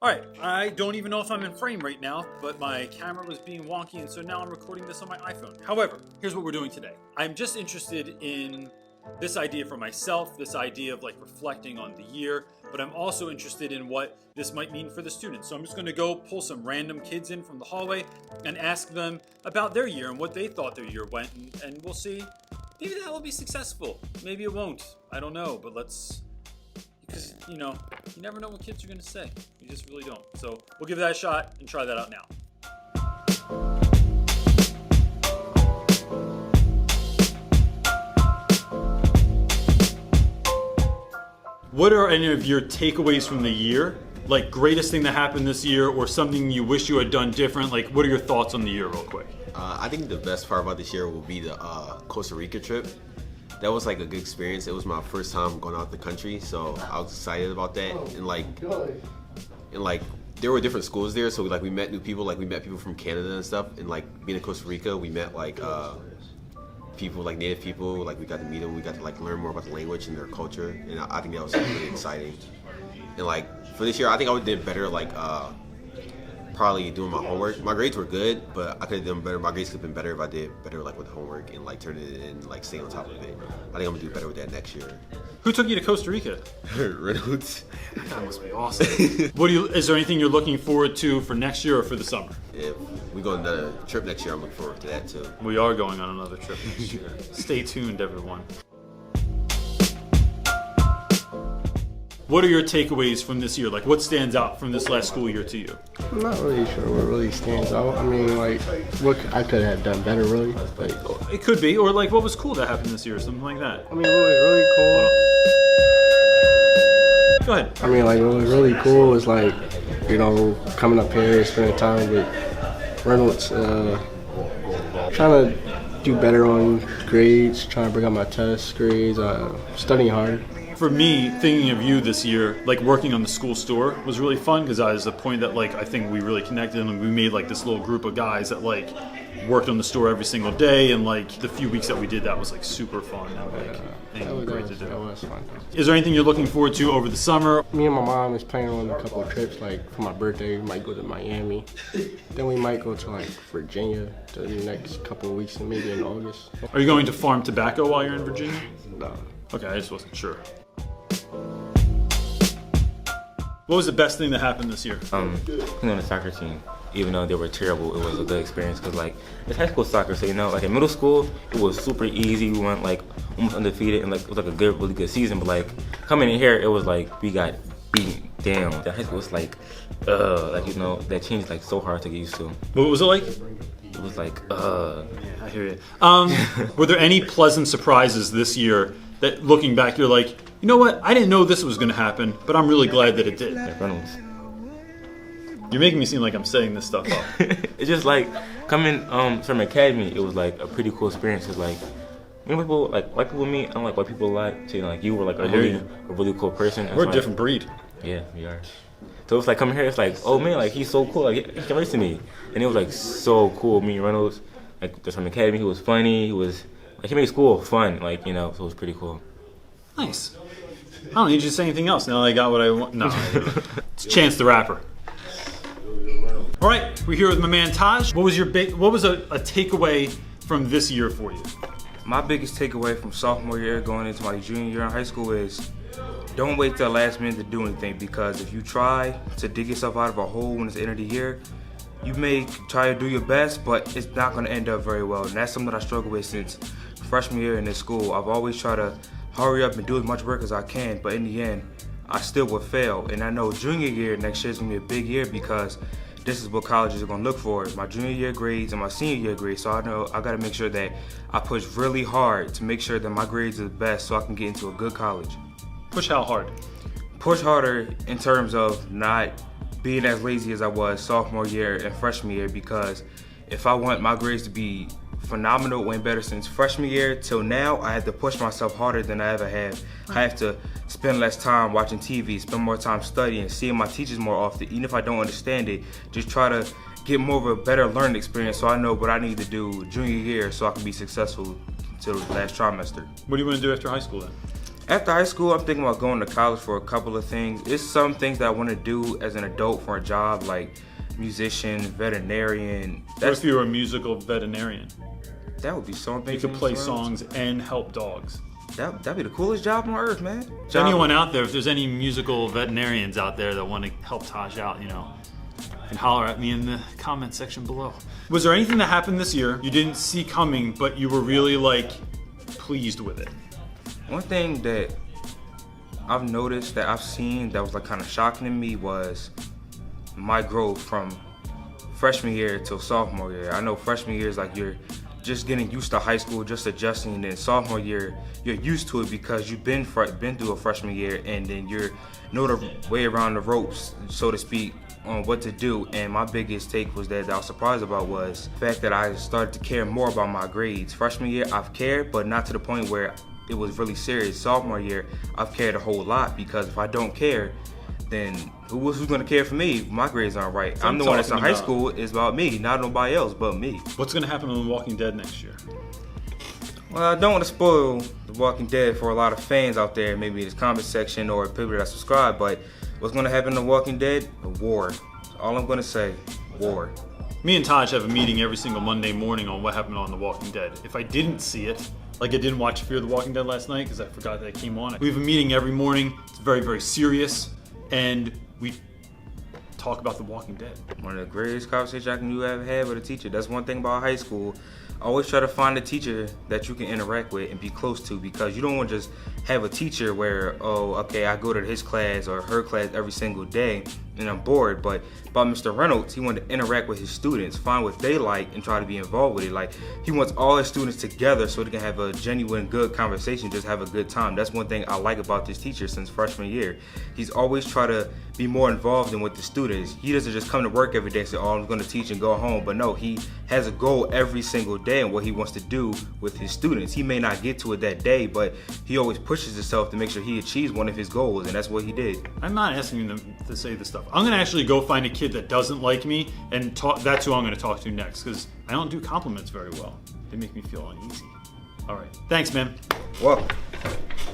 Alright, I don't even know if I'm in frame right now, but my camera was being wonky, and so now I'm recording this on my iPhone. However, here's what we're doing today. I'm just interested in this idea for myself, this idea of like reflecting on the year, but I'm also interested in what this might mean for the students. So I'm just gonna go pull some random kids in from the hallway and ask them about their year and what they thought their year went, and we'll see. Maybe that will be successful. Maybe it won't. I don't know, but because, you never know what kids are going to say. You just really don't. So we'll give that a shot and try that out now. What are any of your takeaways from the year? Like greatest thing that happened this year or something you wish you had done different? Like what are your thoughts on the year real quick? I think the best part about this year will be the Costa Rica trip. That was like a good experience. It was my first time going out the country, so I was excited about that. And there were different schools there, so we met new people. Like we met people from Canada and stuff. And like being in Costa Rica, we met people like native people. Like we got to meet them. We got to like learn more about the language and their culture. And I think that was really exciting. And like for this year, I think I would have did better. Probably doing my homework. My grades were good, but I could have done better. My grades could have been better if I did better like with homework and like turning it in, like staying on top of it. I think I'm gonna do better with that next year. Who took you to Costa Rica? Reynolds. That must be awesome. Is there anything you're looking forward to for next year or for the summer? If we go on another trip next year, I'm looking forward to that too. We are going on another trip next year. Stay tuned, everyone. What are your takeaways from this year? Like, what stands out from this last school year to you? I'm not really sure what really stands out. I mean, like, what I could have done better, really. Like, it could be, or like, what was cool that happened this year, or something like that. I mean, what was really cool. Go ahead. I mean, like, what was really cool was like, coming up here, spending time with Reynolds, trying to do better on grades, trying to bring up my test grades, studying hard. For me, thinking of you this year, like working on the school store was really fun because I was at the point that like I think we really connected and we made like this little group of guys that like worked on the store every single day, and like the few weeks that we did that was like super fun and like great to do. That was fun. Is there anything you're looking forward to over the summer? Me and my mom is planning on a couple of trips. Like for my birthday, we might go to Miami. Then we might go to like Virginia the next couple of weeks, and maybe in August. Are you going to farm tobacco while you're in Virginia? No. Okay, I just wasn't sure. What was the best thing that happened this year? Playing on the soccer team. Even though they were terrible, it was a good experience because like it's high school soccer, so like in middle school it was super easy. We went like almost undefeated and like it was like a really good season. But like coming in here, it was like we got beaten down. The high school was like that changed like so hard to get used to. What was it like? It was like Yeah, I hear you. Were there any pleasant surprises this year that looking back you're like, you know what? I didn't know this was going to happen, but I'm really glad that it did. Like Reynolds. You're making me seem like I'm setting this stuff up. It's just like coming from academy. It was like a pretty cool experience. It's like people like white people meet. I don't like white people a lot. So like you were like a really cool person. We're a like, different breed. Yeah, we are. So it's like coming here. It's like, oh man, like he's so cool. Like he can race to me, and it was like so cool. Me and Reynolds, like just from academy. He was funny. He made school fun. So it was pretty cool. Nice. I don't need you to say anything else. Now that I got what I want. No. It's Chance the Rapper. All right, we're here with my man Taj. What was a takeaway from this year for you? My biggest takeaway from sophomore year going into my junior year in high school is don't wait till the last minute to do anything, because if you try to dig yourself out of a hole when it's the end of the year, you may try to do your best, but it's not going to end up very well. And that's something that I struggle with since freshman year in this school. I've always tried to hurry up and do as much work as I can, but in the end, I still would fail. And I know junior year next year is going to be a big year because this is what colleges are going to look for, my junior year grades and my senior year grades. So I know I got to make sure that I push really hard to make sure that my grades are the best so I can get into a good college. Push how hard? Push harder in terms of not being as lazy as I was sophomore year and freshman year, because if I want my grades to be phenomenal, way better since freshman year till now, I had to push myself harder than I ever have. I have to spend less time watching TV, spend more time studying, seeing my teachers more often. Even if I don't understand it, just try to get more of a better learning experience so I know what I need to do junior year so I can be successful until the last trimester. What do you want to do after high school then? After high school, I'm thinking about going to college for a couple of things. It's some things that I want to do as an adult for a job, like musician, veterinarian. What if you were a musical veterinarian? That would be so amazing. You could play songs and help dogs. That'd be the coolest job on earth, man. If anyone out there, if there's any musical veterinarians out there that want to help Taj out, you know, and holler at me in the comment section below. Was there anything that happened this year you didn't see coming, but you were really like pleased with it? One thing that I've noticed that I've seen that was like kind of shocking to me was my growth from freshman year till sophomore year. I know freshman year is like you're just getting used to high school, just adjusting, and then sophomore year you're used to it because you've been through a freshman year, and then you're know the way around the ropes, so to speak, on what to do. And my biggest take was that I was surprised about was the fact that I started to care more about my grades. Freshman year I've cared, but not to the point where it was really serious. Sophomore year I've cared a whole lot, because if I don't care, then who's gonna care for me if my grades aren't right? I'm the one that's in high school. It's about me, not nobody else but me. What's gonna happen on The Walking Dead next year? Well, I don't want to spoil The Walking Dead for a lot of fans out there, maybe in this comment section or people that subscribe, but what's gonna happen in The Walking Dead? A war. That's all I'm gonna say. War. Me and Taj have a meeting every single Monday morning on what happened on The Walking Dead. If I didn't see it, like I didn't watch Fear the Walking Dead last night because I forgot that it came on. We have a meeting every morning. It's very, very serious, and we talk about The Walking Dead. One of the greatest conversations you ever had with a teacher. That's one thing about high school. Always try to find a teacher that you can interact with and be close to, because you don't want to just have a teacher where, oh, okay, I go to his class or her class every single day and I'm bored. But about Mr. Reynolds, he wanted to interact with his students, find what they like, and try to be involved with it. Like, he wants all his students together so they can have a genuine, good conversation, just have a good time. That's one thing I like about this teacher since freshman year. He's always tried to be more involved in with the students. He doesn't just come to work every day and say, oh, I'm going to teach and go home. But no, he has a goal every single day and what he wants to do with his students. He may not get to it that day, but he always pushes himself to make sure he achieves one of his goals, and that's what he did. I'm not asking him to say this stuff. I'm going to actually go find a kid that doesn't like me, and that's who I'm going to talk to next, because I don't do compliments very well. They make me feel uneasy. All right. Thanks, man. Well,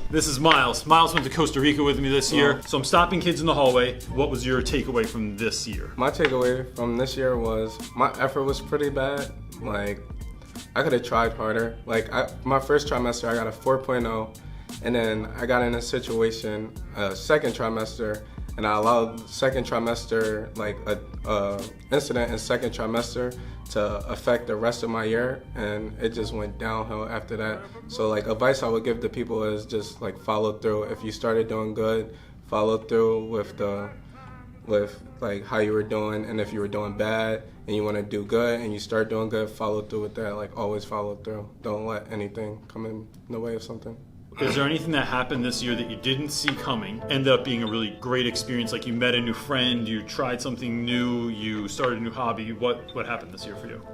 this is Miles. Miles went to Costa Rica with me this year, so I'm stopping kids in the hallway. What was your takeaway from this year? My takeaway from this year was my effort was pretty bad. Like, I could have tried harder. Like, my first trimester, I got a 4.0, and then I got in a situation, second trimester, and I allowed second trimester, like a incident in second trimester, to affect the rest of my year, and it just went downhill after that. So like, advice I would give to people is just like follow through. If you started doing good, follow through with like how you were doing, and if you were doing bad and you want to do good and you start doing good, follow through with that. Like, always follow through. Don't let anything come in the way of something. Is there anything that happened this year that you didn't see coming, ended up being a really great experience? Like, you met a new friend, you tried something new, you started a new hobby. What happened this year for you?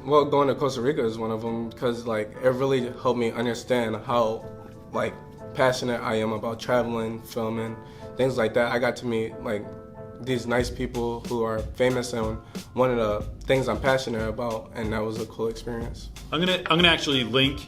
Well, going to Costa Rica is one of them, because like, it really helped me understand how like passionate I am about traveling, filming, things like that. I got to meet like these nice people who are famous in one of the things I'm passionate about, and that was a cool experience. I'm gonna actually link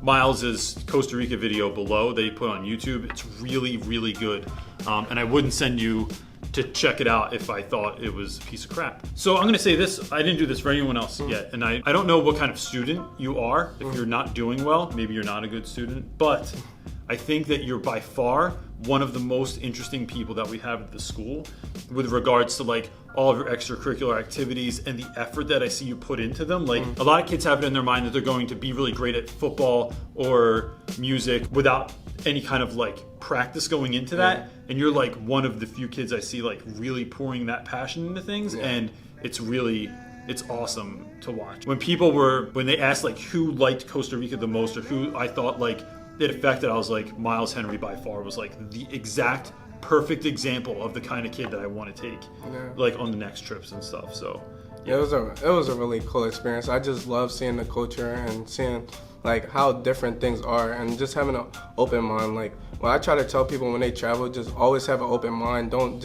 Miles's Costa Rica video below that he put on YouTube. It's really, really good, and I wouldn't send you to check it out if I thought it was a piece of crap. So I'm gonna say this, I didn't do this for anyone else yet, and I don't know what kind of student you are. If you're not doing well, maybe you're not a good student, but I think that you're by far one of the most interesting people that we have at the school with regards to like all of your extracurricular activities and the effort that I see you put into them. Like, a lot of kids have it in their mind that they're going to be really great at football or music without any kind of like practice going into that. And you're like one of the few kids I see like really pouring that passion into things, and it's awesome to watch. When they asked like who liked Costa Rica the most or who I thought like it affected, I was like, Miles Henry by far was like the exact perfect example of the kind of kid that I want to take like on the next trips and stuff. So yeah, it was a really cool experience. I just love seeing the culture and seeing like how different things are, and just having an open mind. Like, when I try to tell people when they travel, just always have an open mind. Don't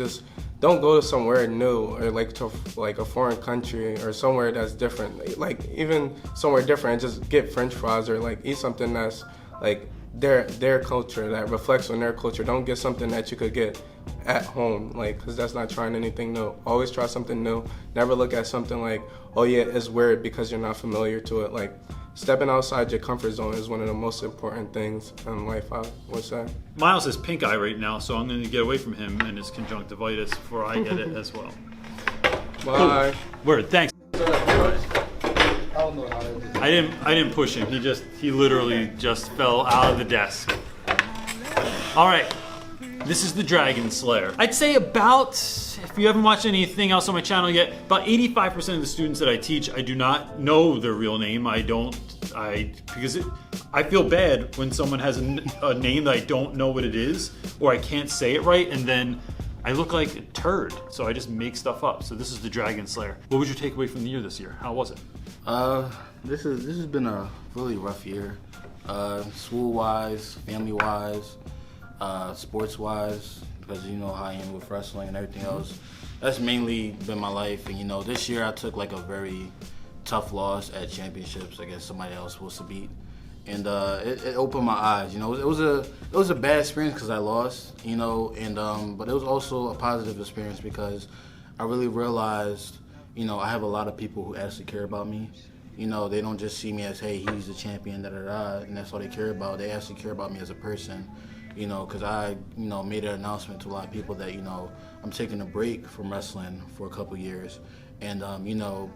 go to somewhere new or like to like a foreign country or somewhere that's different. Like, even somewhere different, just get French fries or like eat something that's like their culture, that reflects on their culture. Don't get something that you could get at home, like, because that's not trying anything new. Always try something new. Never look at something like, oh yeah, it's weird because you're not familiar to it. Like, stepping outside your comfort zone is one of the most important things in life, I would say. Miles has pink eye right now, so I'm going to get away from him and his conjunctivitis before I get it as well. Bye. Word, thanks. I didn't push him. He literally just fell out of the desk. All right. This is the Dragon Slayer. I'd say about, if you haven't watched anything else on my channel yet, about 85% of the students that I teach, I do not know their real name. I feel bad when someone has a name that I don't know what it is, or I can't say it right, and then I look like a turd. So I just make stuff up. So this is the Dragon Slayer. What was your takeaway from the year this year? How was it? This has been a really rough year. School-wise, family-wise, sports-wise, because you know how I am with wrestling and everything else. That's mainly been my life. And you know, this year I took like a very tough loss at championships against somebody else supposed to beat, and it opened my eyes. You know, it was a bad experience because I lost. You know, and but it was also a positive experience because I really realized, you know, I have a lot of people who actually care about me. You know, they don't just see me as, hey, he's the champion, and that's all they care about. They actually care about me as a person. You know, because I, you know, made an announcement to a lot of people that, you know, I'm taking a break from wrestling for a couple years. And, you know,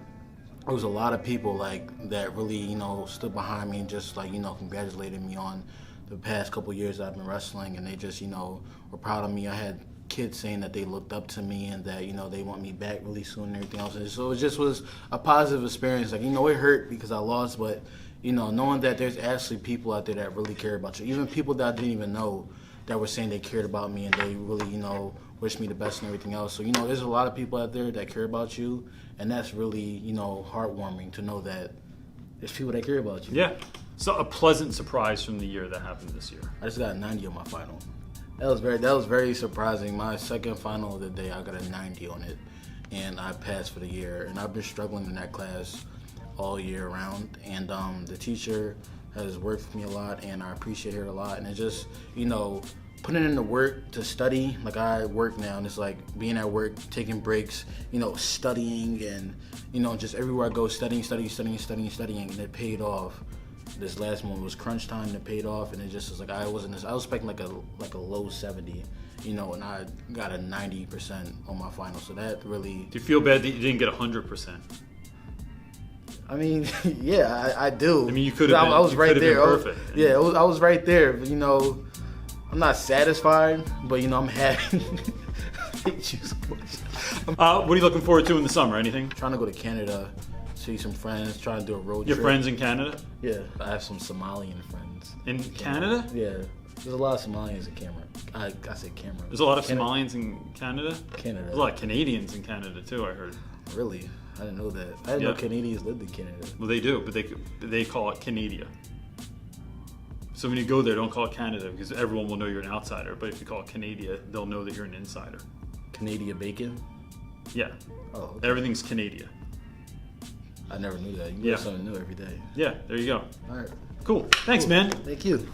there was a lot of people, like, that really, you know, stood behind me and just, like, you know, congratulated me on the past couple years that I've been wrestling. And they just, you know, were proud of me. I had kids saying that they looked up to me and that, you know, they want me back really soon and everything else. And so it just was a positive experience. Like, you know, it hurt because I lost, but you know, knowing that there's actually people out there that really care about you, even people that I didn't even know that were saying they cared about me and they really, you know, wish me the best and everything else. So, you know, there's a lot of people out there that care about you, and that's really, you know, heartwarming to know that there's people that care about you. Yeah. So a pleasant surprise from the year that happened this year. I just got a 90 on my final. That was very surprising. My second final of the day, I got a 90 on it, and I passed for the year. And I've been struggling in that class all year round, and the teacher has worked for me a lot, and I appreciate her a lot. And it just, you know, putting in the work to study, like I work now, and it's like being at work, taking breaks, you know, studying, and you know, just everywhere I go, studying, and it paid off. This last one was crunch time, and it paid off, and it just was like I was expecting like a low 70, you know, and I got a 90% on my final. So that really. Do you feel bad that you didn't get 100%? I mean, yeah, I do. I mean, you could have been. I was right there. Perfect. I was right there. But you know, I'm not satisfied, but you know, I'm happy. What are you looking forward to in the summer? Anything? Trying to go to Canada, see some friends, trying to do a road Your trip. friends in Canada? Yeah, I have some Somalian friends. In Canada? Yeah, there's a lot of Somalians in Cameron. I said Cameron. There's a lot of Somalians in Canada? Canada. There's a lot of Canadians in Canada too, I heard. Really? I didn't know that. I didn't know Canadians lived in Canada. Well, they do, but they call it Canada. So when you go there, don't call it Canada because everyone will know you're an outsider. But if you call it Canada, they'll know that you're an insider. Canadian bacon? Yeah. Oh. Okay. Everything's Canada. I never knew that. You learn something new every day. Yeah, there you go. All right. Cool. Thanks, man. Thank you.